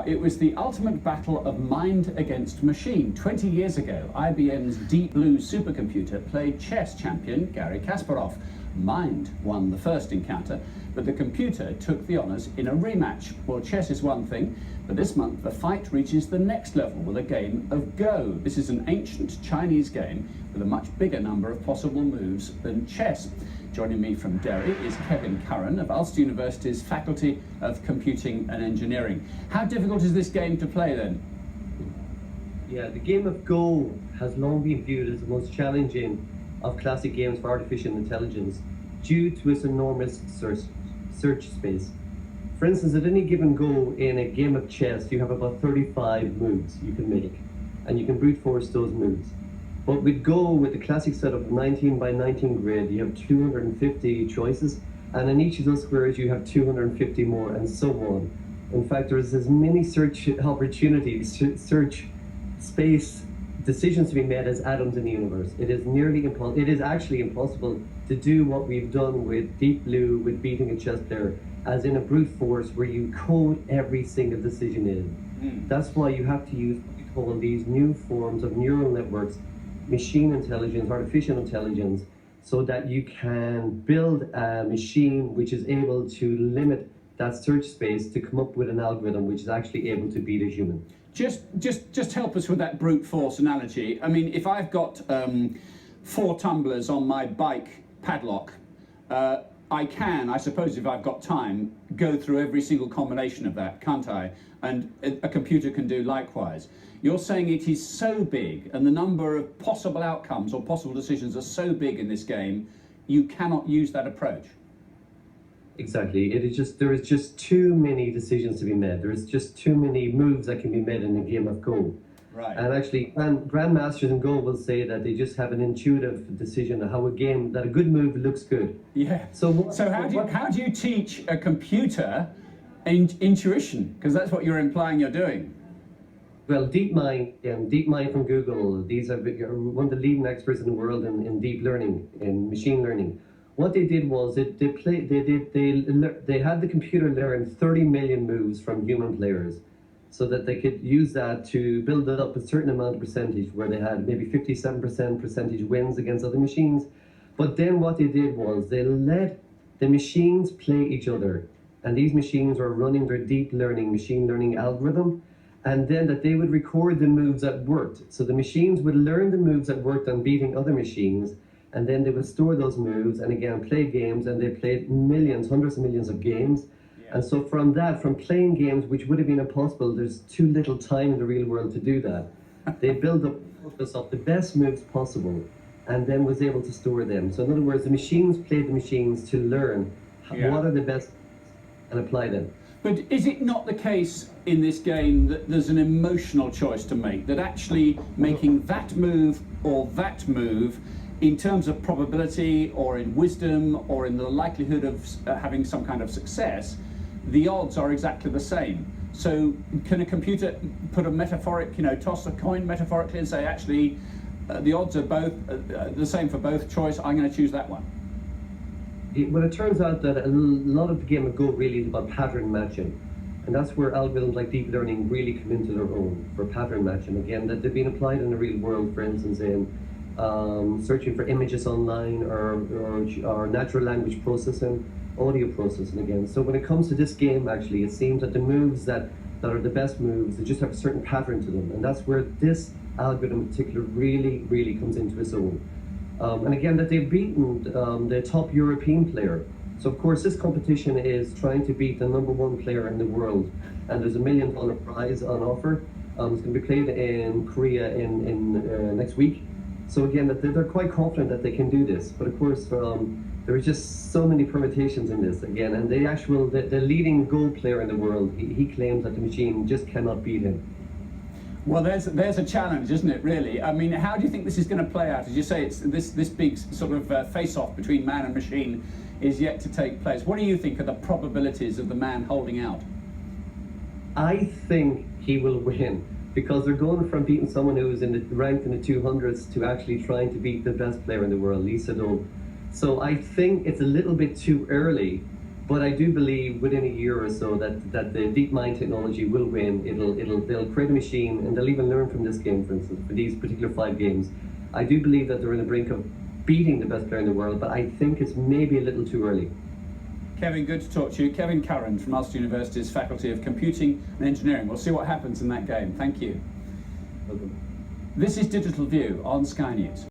it was the ultimate battle of mind against machine. 20 years ago, IBM's Deep Blue supercomputer played chess champion Garry Kasparov. Mind won the first encounter, but the computer took the honours in a rematch. Well, chess is one thing, but this month the fight reaches the next level with a game of Go. This is an ancient Chinese game with a much bigger number of possible moves than chess. Joining me from Derry is Kevin Curran of Ulster University's Faculty of Computing and Engineering. How difficult is this game to play then? Yeah, the game of Go has long been viewed as the most challenging of classic games for artificial intelligence due to its enormous search space. For instance, at any given go in a game of chess, you have about 35 moves you can make, and you can brute force those moves. But with Go, with the classic setup 19 by 19 grid, you have 250 choices, and in each of those squares you have 250 more, and so on. In fact, there's as many search opportunities, search space decisions to be made as atoms in the universe. It is nearly impossible. It is actually impossible to do what we've done with Deep Blue, with beating a chess player, as in a brute force where you code every single decision in. That's why you have to use what we call these new forms of neural networks, machine intelligence, artificial intelligence, so that you can build a machine which is able to limit that search space to come up with an algorithm which is actually able to beat a human. Just help us with that brute force analogy. I mean, if I've got 4 tumblers on my bike padlock, I can, I suppose if I've got time, go through every single combination of that, can't I? And a computer can do likewise. You're saying it is so big, and the number of possible outcomes or possible decisions are so big in this game, you cannot use that approach. Exactly. There is just too many decisions to be made. There is just too many moves that can be made in a game of Go. Right. And actually, grandmasters in Go will say that they just have an intuitive decision of how that a good move looks good. Yeah. So how do you teach a computer intuition? Because that's what you're implying you're doing. Well, Deepmind from Google, these are one of the leading experts in the world in deep learning, in machine learning. What they did was they had the computer learn 30 million moves from human players, so that they could use that to build up a certain amount of percentage, where they had maybe 57% percentage wins against other machines. But then what they did was they let the machines play each other, and these machines were running their deep learning, machine learning algorithm, and then that they would record the moves that worked. So the machines would learn the moves that worked on beating other machines, and then they would store those moves and again play games, and they played millions, hundreds of millions of games. Yeah. And so from playing games which would have been impossible, there's too little time in the real world to do that. They built up the best moves possible, and then was able to store them. So in other words, the machines played the machines to learn what are the best and apply them. But is it not the case in this game that there's an emotional choice to make, that actually making that move or that move, in terms of probability or in wisdom or in the likelihood of having some kind of success, the odds are exactly the same? So can a computer put a metaphoric, toss a coin metaphorically and say, actually, the odds are both the same for both choice, I'm going to choose that one? Well, it turns out that a lot of the game of Go really is about pattern matching. And that's where algorithms like deep learning really come into their own for pattern matching. Again, that they've been applied in the real world, for instance, in searching for images online or natural language processing, audio processing again. So when it comes to this game, actually, it seems that the moves that are the best moves, they just have a certain pattern to them. And that's where this algorithm in particular really comes into its own. And again, that they've beaten the top European player. So of course, this competition is trying to beat the #1 player in the world. And there's $1 million prize on offer. It's going to be played in Korea in next week. So again, that they're quite confident that they can do this, but of course there are just so many permutations in this again. And the leading Go player in the world, he claims that the machine just cannot beat him. Well, there's a challenge, isn't it? Really. I mean, how do you think this is going to play out? As you say, it's this big sort of face-off between man and machine is yet to take place. What do you think are the probabilities of the man holding out? I think he will win, because they're going from beating someone who is ranked in the 200s to actually trying to beat the best player in the world, Sedol. So I think it's a little bit too early But I do believe within a year or so that the Deepmind technology will win. They'll create a machine, and they'll even learn from this game, for instance, for these particular 5 games. I do believe that they're on the brink of beating the best player in the world, but I think it's maybe a little too early. Kevin, good to talk to you. Kevin Curran from Ulster University's Faculty of Computing and Engineering. We'll see what happens in that game. Thank you. Welcome. This is Digital View on Sky News.